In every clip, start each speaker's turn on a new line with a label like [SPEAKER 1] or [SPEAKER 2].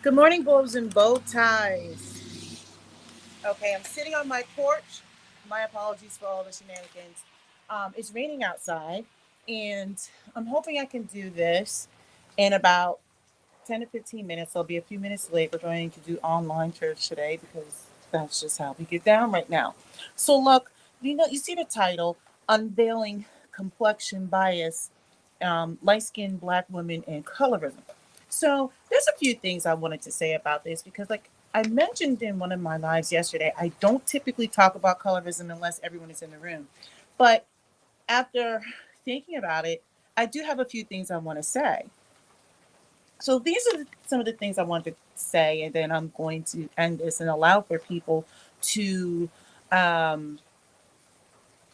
[SPEAKER 1] Good morning, bulbs and bow ties. Okay, I'm sitting on my porch. My apologies for all the shenanigans. It's raining outside, and I'm hoping I can do this in about 10 to 15 minutes. I'll be a few minutes late. We're going to do online church today because that's just how we get down right now. So, look, you see the title Unveiling Complexion Bias, Light Skinned Black Women and Colorism. So, there's a few things I wanted to say about this because, like I mentioned in one of my lives yesterday, I don't typically talk about colorism unless everyone is in the room. But after thinking about it, I do have a few things I want to say. So these are some of the things I wanted to say, and then I'm going to end this and allow for people to um,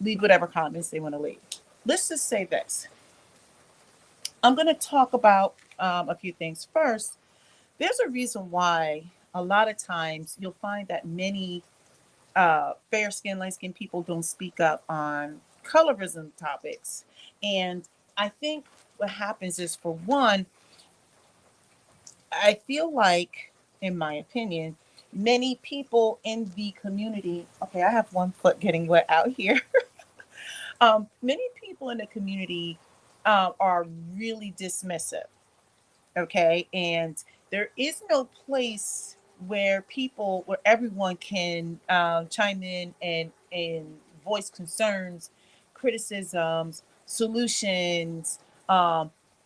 [SPEAKER 1] leave whatever comments they want to leave. Let's just say this. I'm going to talk about a few things. First, there's a reason why a lot of times you'll find that many fair skinned, light skinned people don't speak up on colorism topics. And I think what happens is, for one, I feel like, in my opinion, many people in the community, okay, I have one foot getting wet out here. Many people in the community are really dismissive, okay? And there is no place where everyone can chime in and voice concerns, criticisms, solutions,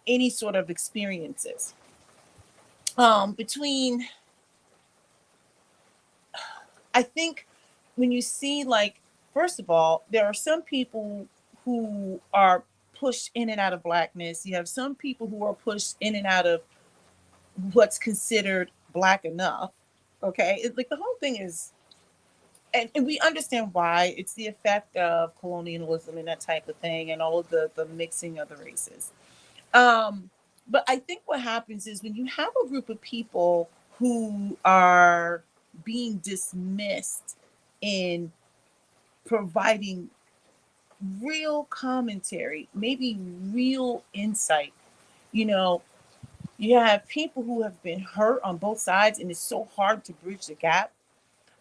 [SPEAKER 1] any sort of experiences. Between I think when you see, like, first of all, there are some people who are pushed in and out of blackness. You have some people who are pushed in and out of what's considered black enough. Okay. Like the whole thing is, and we understand why. It's the effect of colonialism and that type of thing and all of the mixing of the races. Um, but I think what happens is when you have a group of people who are being dismissed in providing real commentary, maybe real insight, you know, you have people who have been hurt on both sides, and it's so hard to bridge the gap.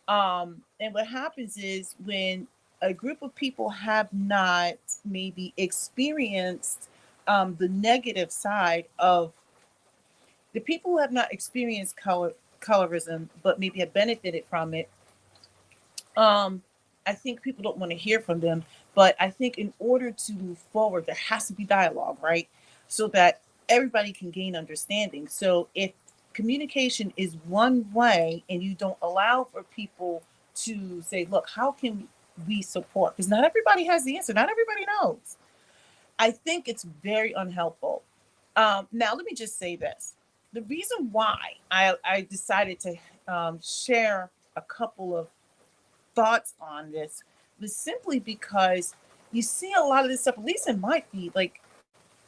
[SPEAKER 1] And what happens is when a group of people have not maybe experienced the negative side of the people who have not experienced colorism, but maybe have benefited from it. um, I think people don't want to hear from them. But I think in order to move forward, there has to be dialogue, right? So that everybody can gain understanding. So if communication is one way and you don't allow for people to say, look, how can we support? Because not everybody has the answer, not everybody knows. I think it's very unhelpful. Now, let me just say this. The reason why I decided to share a couple of thoughts on this was simply because you see a lot of this stuff, at least in my feed. Like,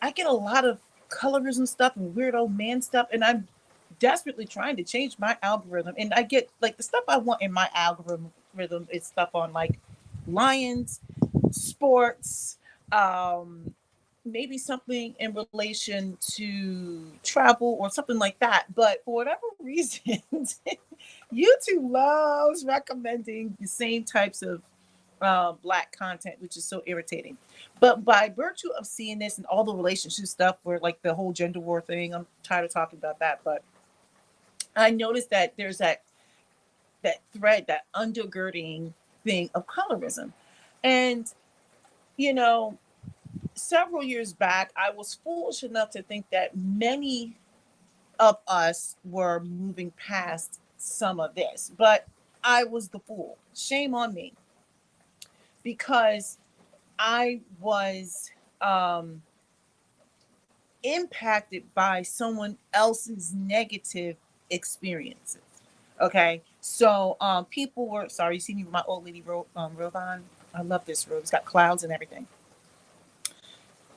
[SPEAKER 1] I get a lot of colorism stuff and weirdo man stuff, and I'm desperately trying to change my algorithm. And I get, like, the stuff I want in my algorithm is stuff on, like, lions, sports, um, maybe something in relation to travel or something like that. But for whatever reason, YouTube loves recommending the same types of black content, which is so irritating. But by virtue of seeing this and all the relationship stuff, where, like, the whole gender war thing, I'm tired of talking about that. But I noticed that there's that thread, that undergirding thing of colorism, and you know, several years back, I was foolish enough to think that many of us were moving past some of this, but I was the fool. Shame on me, because I was impacted by someone else's negative experiences. Okay, so people were sorry. You see me with my old lady robe on. I love this robe. It's got clouds and everything.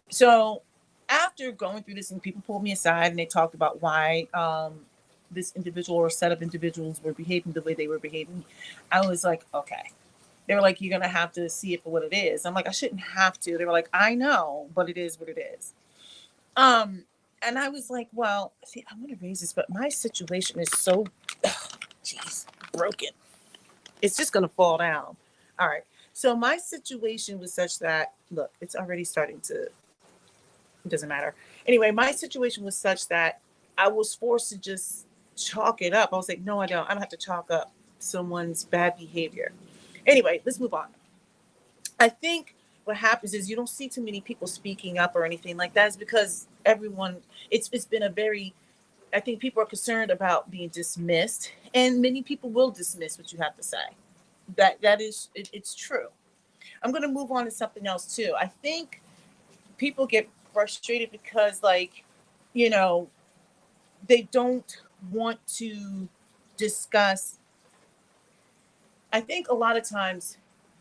[SPEAKER 1] So after going through this, and people pulled me aside and they talked about why this individual or set of individuals were behaving the way they were behaving, I was like, okay. They were like, you're gonna have to see it for what it is. I'm like, I shouldn't have to. They were like, I know, but it is what it is. Um, And I was like, well, see, I want to raise this, but my situation is so, jeez, broken. It's just going to fall down. All right. So my situation was such that, look, it's already starting to, it doesn't matter. Anyway, my situation was such that I was forced to just chalk it up. I was like, no, I don't. I don't have to chalk up someone's bad behavior. Anyway, let's move on. I think what happens is you don't see too many people speaking up or anything like that. Is because everyone, it's been a very, I think people are concerned about being dismissed, and many people will dismiss what you have to say. That is it's true. I'm going to move on to something else too. I think people get frustrated because, like, you know, they don't want to discuss. I think a lot of times,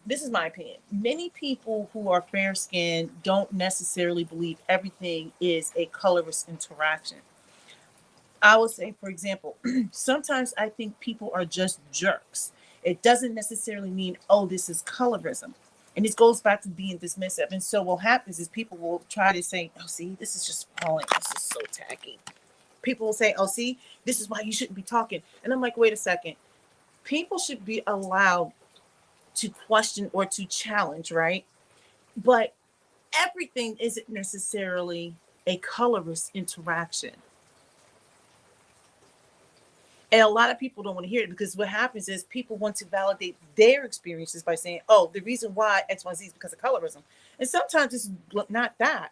[SPEAKER 1] this is my opinion, many people who are fair skinned don't necessarily believe everything is a colorist interaction. I would say, for example, sometimes I think people are just jerks. It doesn't necessarily mean, oh, this is colorism. And this goes back to being dismissive. And so what happens is people will try to say, oh, see, this is just falling. This is so tacky. People will say, oh, see, this is why you shouldn't be talking. And I'm like, wait a second. People should be allowed to question or to challenge, right? But everything isn't necessarily a colorist interaction. And a lot of people don't want to hear it because what happens is people want to validate their experiences by saying, oh, the reason why XYZ is because of colorism. And sometimes it's not that.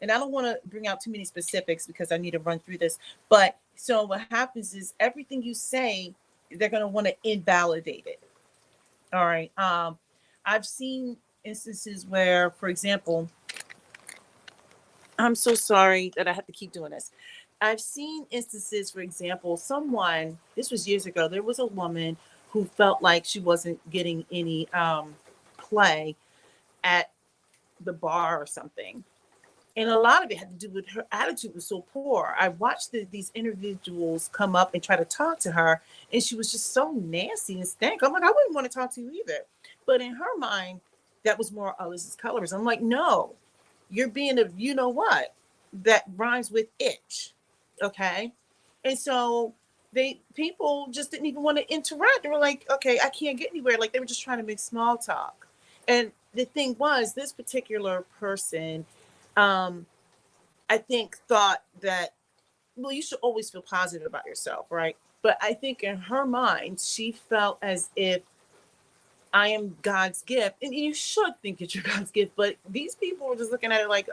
[SPEAKER 1] And I don't want to bring out too many specifics because I need to run through this. But so what happens is everything you say, they're going to want to invalidate it. All right. I've seen instances where, for example, I'm so sorry that I have to keep doing this. I've seen instances, for example, someone, this was years ago, there was a woman who felt like she wasn't getting any play at the bar or something. And a lot of it had to do with her attitude was so poor. I watched these individuals come up and try to talk to her, and she was just so nasty and stank. I'm like, I wouldn't want to talk to you either. But in her mind, that was more, oh, this is colorism. I'm like, no, you're being a, you know what, that rhymes with itch. Okay. And so people just didn't even want to interact. They were like, okay, I can't get anywhere. Like they were just trying to make small talk. And the thing was, this particular person, um, I think thought that, well, you should always feel positive about yourself, right? But I think in her mind, she felt as if I am God's gift. And you should think that you're God's gift, but these people were just looking at it like,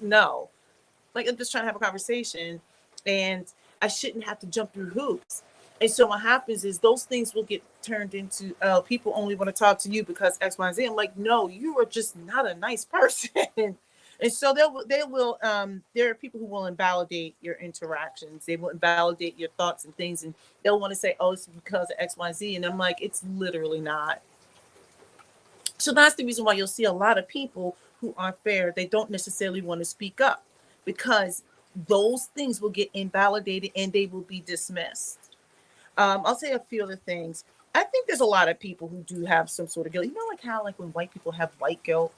[SPEAKER 1] no, like I'm just trying to have a conversation and I shouldn't have to jump through hoops. And so what happens is those things will get turned into, people only want to talk to you because X, Y, and Z. I'm like, no, you are just not a nice person. And so they will there are people who will invalidate your interactions. They will invalidate your thoughts and things, and they'll want to say, oh, it's because of X, Y, Z. And I'm like, it's literally not. So that's the reason why you'll see a lot of people who aren't fair. They don't necessarily want to speak up because those things will get invalidated and they will be dismissed. I'll say a few other things. I think there's a lot of people who do have some sort of guilt. You know, like how, like when white people have white guilt.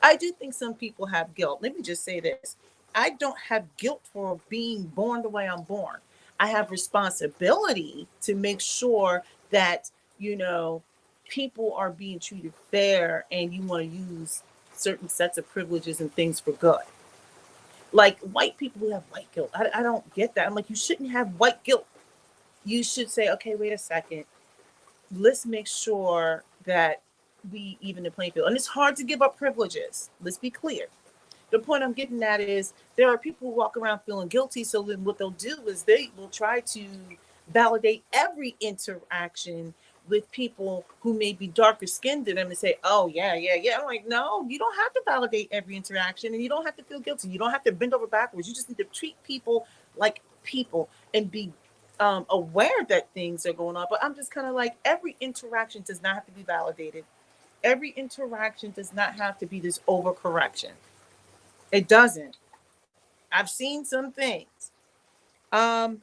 [SPEAKER 1] I do think some people have guilt. Let me just say this: I don't have guilt for being born the way I'm born. I have responsibility to make sure that, you know, people are being treated fair, and you want to use certain sets of privileges and things for good. Like white people who have white guilt, I don't get that. I'm like, you shouldn't have white guilt. You should say, okay, wait a second, let's make sure that we even the playing field. And it's hard to give up privileges. Let's be clear. The point I'm getting at is there are people who walk around feeling guilty. So then what they'll do is they will try to validate every interaction with people who may be darker skinned than them and say, oh, yeah, yeah, yeah. I'm like, no, you don't have to validate every interaction and you don't have to feel guilty. You don't have to bend over backwards. You just need to treat people like people and be aware that things are going on. But I'm just kind of like, every interaction does not have to be validated. Every interaction does not have to be this overcorrection. It doesn't. I've seen some things. Um,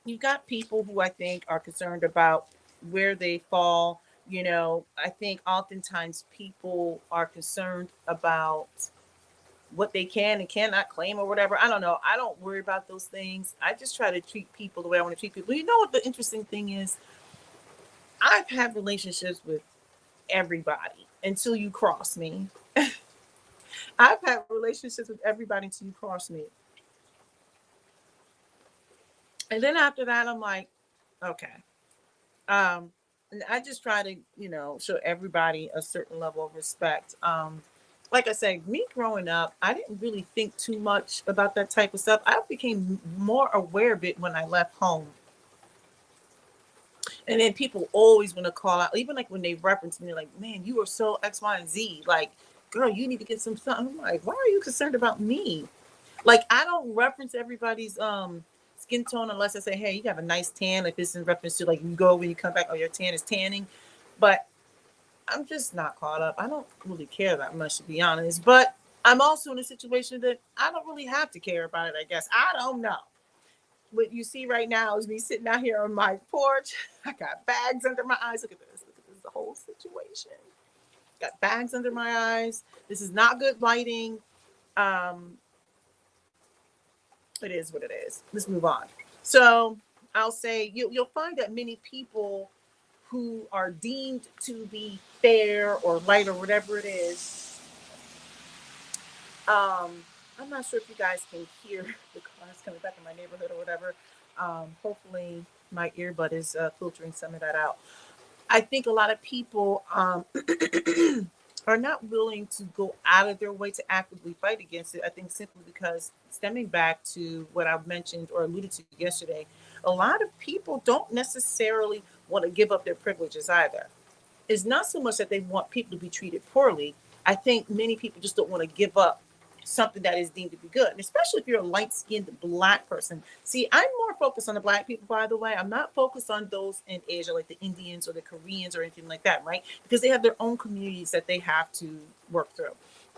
[SPEAKER 1] you've got people who I think are concerned about where they fall. You know, I think oftentimes people are concerned about what they can and cannot claim or whatever. I don't know. I don't worry about those things. I just try to treat people the way I want to treat people. You know what the interesting thing is? I've had relationships with everybody until you cross me. I've had relationships with everybody until you cross me. And then after that, I'm like, okay. And I just try to, show everybody a certain level of respect. Like I said, me growing up, I didn't really think too much about that type of stuff. I became more aware of it when I left home. And then people always want to call out, even like when they reference me, like, man, you are so X, Y, and Z. Like, girl, you need to get some stuff. I'm like, why are you concerned about me? Like, I don't reference everybody's skin tone unless I say, hey, you have a nice tan. Like, this is in reference to like you go when you come back, oh, your tan is tanning. But I'm just not caught up. I don't really care that much, to be honest. But I'm also in a situation that I don't really have to care about it, I guess. I don't know. What you see right now is me sitting out here on my porch. I got bags under my eyes. Look at this. Look at this, the whole situation. Got bags under my eyes. This is not good lighting. Um, it is what it is. Let's move on. So I'll say you'll find that many people who are deemed to be fair or light or whatever it is. I'm not sure if you guys can hear the cars coming back in my neighborhood or whatever. Hopefully my earbud is filtering some of that out. I think a lot of people are not willing to go out of their way to actively fight against it. I think simply because, stemming back to what I mentioned or alluded to yesterday, a lot of people don't necessarily want to give up their privileges either. It's not so much that they want people to be treated poorly. I think many people just don't want to give up something that is deemed to be good, and especially if you're a light-skinned black person. See, I'm more focused on the black people, by the way. I'm not focused on those in Asia, like the Indians or the Koreans or anything like that, right? Because they have their own communities that they have to work through.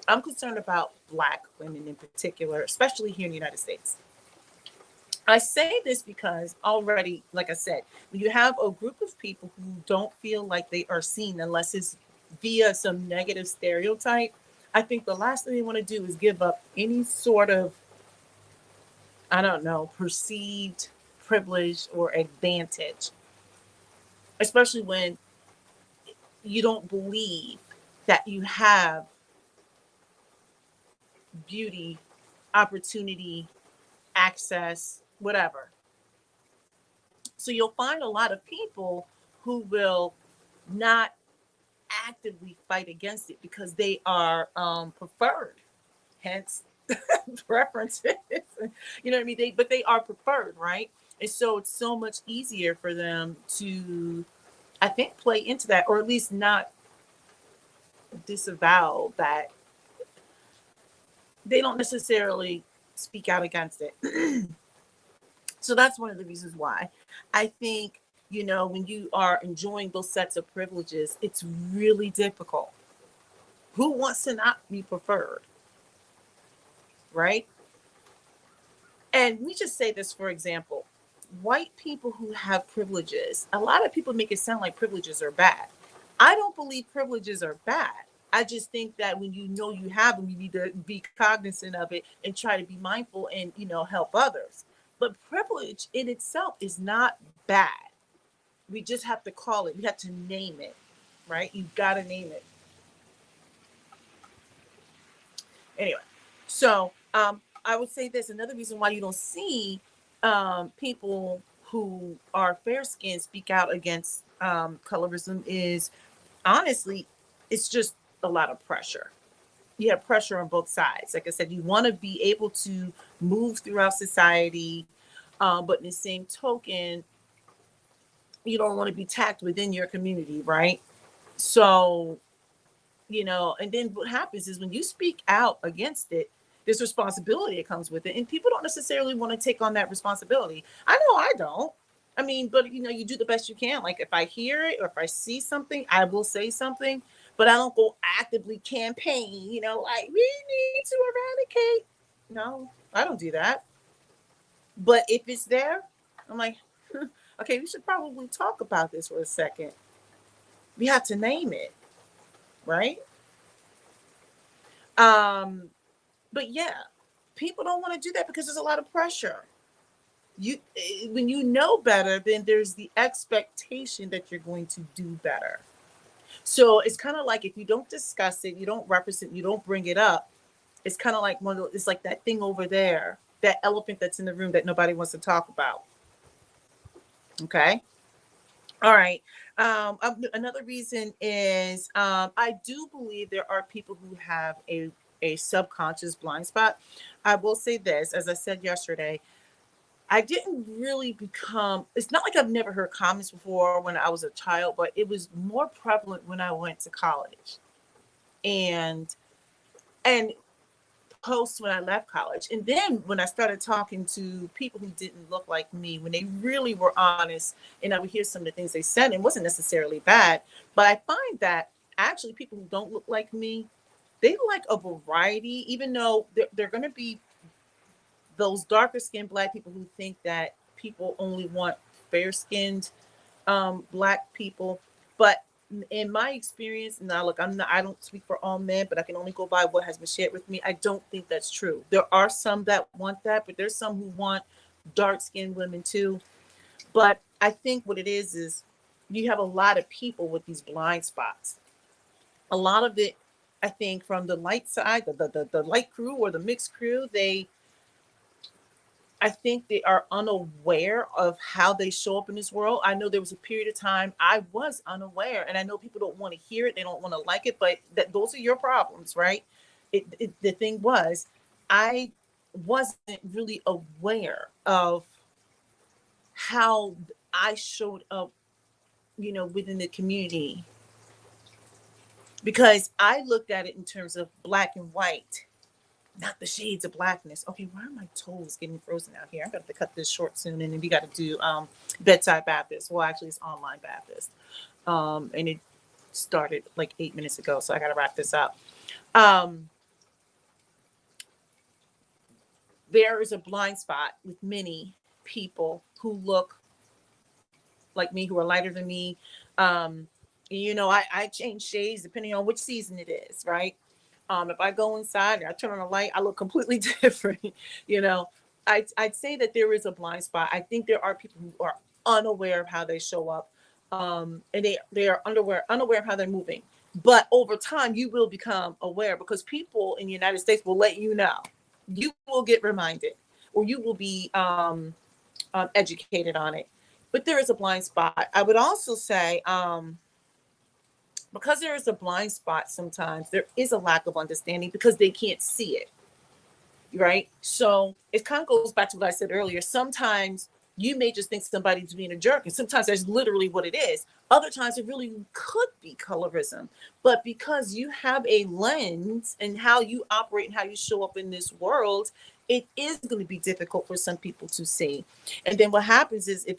[SPEAKER 1] I'm concerned about black women in particular, especially here in the United States. I say this because already, like I said, when you have a group of people who don't feel like they are seen unless it's via some negative stereotype, I think the last thing they want to do is give up any sort of, I don't know, perceived privilege or advantage, especially when you don't believe that you have beauty, opportunity, access, whatever. So you'll find a lot of people who will not actively fight against it because they are preferred, hence preferences. You know what I mean? But they are preferred, right? And so it's so much easier for them to, I think, play into that, or at least not disavow that. They don't necessarily speak out against it. So that's one of the reasons why I think, when you are enjoying those sets of privileges, it's really difficult. Who wants to not be preferred, right? And we just say this, for example, white people who have privileges, a lot of people make it sound like privileges are bad. I don't believe privileges are bad. I just think that when you know you have them, you need to be cognizant of it and try to be mindful and, help others. But privilege in itself is not bad. We just have to call it, we have to name it, right? You've got to name it. Anyway, so I would say this, another reason why you don't see people who are fair skinned speak out against colorism is, honestly, it's just a lot of pressure. You have pressure on both sides. Like I said, you want to be able to move throughout society, but in the same token, you don't want to be tacked within your community, right? So, and then what happens is when you speak out against it, there's responsibility that comes with it. And people don't necessarily want to take on that responsibility. I know I don't. I mean, but you do the best you can. Like if I hear it or if I see something, I will say something, but I don't go actively campaign, like we need to eradicate. No, I don't do that. But if it's there, I'm like, okay, we should probably talk about this for a second. We have to name it, right? Um, But yeah, people don't want to do that because there's a lot of pressure. You when you know better, then there's the expectation that you're going to do better. So it's kind of like if you don't discuss it, you don't represent, you don't bring it up. It's kind of like it's like that thing over there, that elephant that's in the room that nobody wants to talk about. Okay. All right. Another reason is I do believe there are people who have a subconscious blind spot. I will say this, as I said yesterday, I didn't really become, it's not like I've never heard comments before when I was a child, but it was more prevalent when I went to college and and post when I left college. And then when I started talking to people who didn't look like me, when they really were honest, and I would hear some of the things they said, and it wasn't necessarily bad, but I find that actually people who don't look like me, they like a variety, even though they're going to be those darker skinned black people who think that people only want fair skinned black people. But in my experience, now look, I don't speak for all men, but I can only go by what has been shared with me. I don't think that's true. There are some that want that, but there's some who want dark skinned women too. But I think what it is you have a lot of people with these blind spots. A lot of it, I think, from the light side, the light crew or the mixed crew, I think they are unaware of how they show up in this world. I know there was a period of time I was unaware, and I know people don't want to hear it, they don't want to like it, but those are your problems, right? The thing was, I wasn't really aware of how I showed up, within the community, because I looked at it in terms of black and white, not the shades of blackness. Okay, why are my toes getting frozen out here? I got to cut this short soon, and then we got to do bedside Baptist. Well, actually, it's online Baptist, and it started like 8 minutes ago, so I got to wrap this up. Um, there is a blind spot with many people who look like me, who are lighter than me. Um, I change shades depending on which season it is, right? If I go inside and I turn on a light, I look completely different. you know, I'd say that there is a blind spot. I think there are people who are unaware of how they show up, and they are unaware of how they're moving. But over time, you will become aware because people in the United States will let you know. You will get reminded, or you will be educated on it. But there is a blind spot. I would also say, because there is a blind spot, sometimes there is a lack of understanding because they can't see it, right? So it kind of goes back to what I said earlier. Sometimes you may just think somebody's being a jerk, and sometimes that's literally what it is. Other times it really could be colorism. But because you have a lens and how you operate and how you show up in this world, it is going to be difficult for some people to see. And then what happens is, if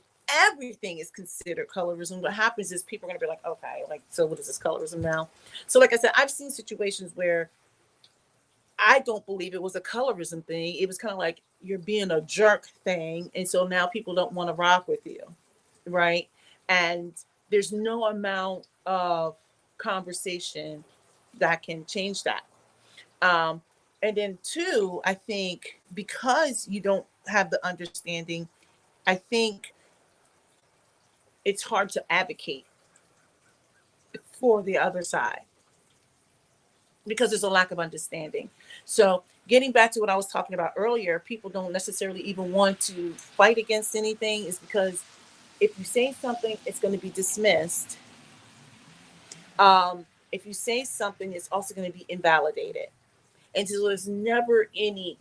[SPEAKER 1] everything is considered colorism, what happens is people are going to be like, okay, like, so what is this colorism now? So like I said, I've seen situations where I don't believe it was a colorism thing. It was kind of like you're being a jerk thing. And so now people don't want to rock with you. Right. And there's no amount of conversation that can change that. Um, and then, two, I think because you don't have the understanding, I think it's hard to advocate for the other side because there's a lack of understanding. So, getting back to what I was talking about earlier, people don't necessarily even want to fight against anything, is because if you say something, it's going to be dismissed. If you say something, it's also going to be invalidated. And so there's never any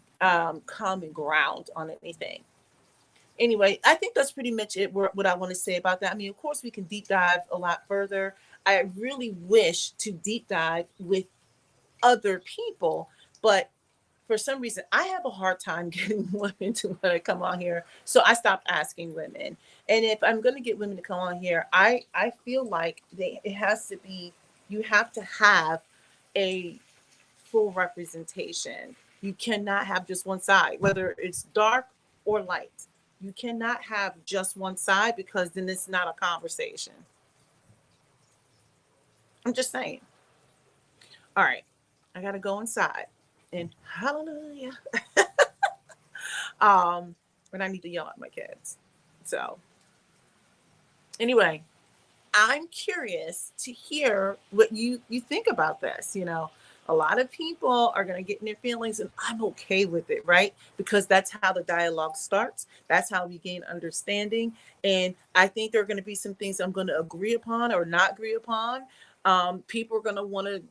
[SPEAKER 1] common ground on anything. Anyway, I think that's pretty much it, what I want to say about that. I mean, of course, we can deep dive a lot further. I really wish to deep dive with other people, but for some reason I have a hard time getting women to want to come on here, so I stopped asking women. And if I'm going to get women to come on here, I feel like it has to be, you have to have a full representation. You cannot have just one side, whether it's dark or light. You cannot have just one side, because then it's not a conversation. I'm just saying. All right, I gotta go inside. and hallelujah. And I need to yell at my kids. So anyway, I'm curious to hear what you think about this. You know, a lot of people are going to get in their feelings, and I'm okay with it, right? Because that's how the dialogue starts. That's how we gain understanding. And I think there are going to be some things I'm going to agree upon or not agree upon. People are going to want to,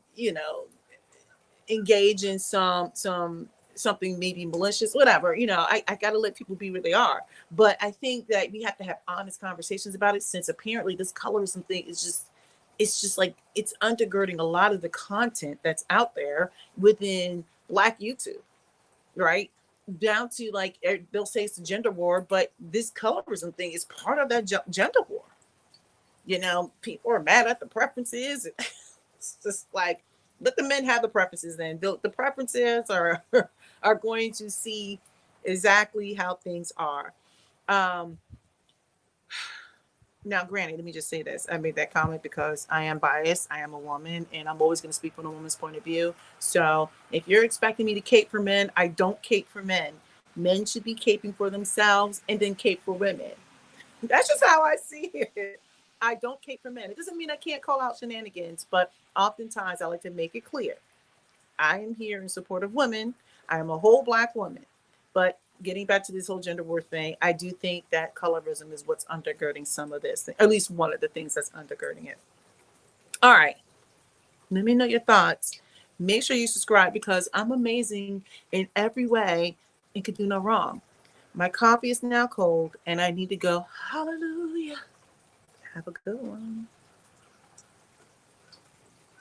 [SPEAKER 1] engage in something maybe malicious, whatever. I got to let people be where they are. But I think that we have to have honest conversations about it, since apparently this colorism thing is just, it's just like it's undergirding a lot of the content that's out there within Black YouTube, right? Down to like they'll say it's a gender war, but this colorism thing is part of that gender war. People are mad at the preferences. It's just like, let the men have the preferences. Then the preferences are are going to see exactly how things are. Um, Now, granted, let me just say this. I made that comment because I am biased. I am a woman, and I'm always going to speak from a woman's point of view. So if you're expecting me to cape for men, I don't cape for men. Men should be caping for themselves and then cape for women. That's just how I see it. I don't cape for men. It doesn't mean I can't call out shenanigans, but oftentimes I like to make it clear I am here in support of women. I am a whole Black woman. But getting back to this whole gender war thing, I do think that colorism is what's undergirding some of this, at least one of the things that's undergirding it. All right. Let me know your thoughts. Make sure you subscribe because I'm amazing in every way and could do no wrong. My coffee is now cold and I need to go. Hallelujah. Have a good one.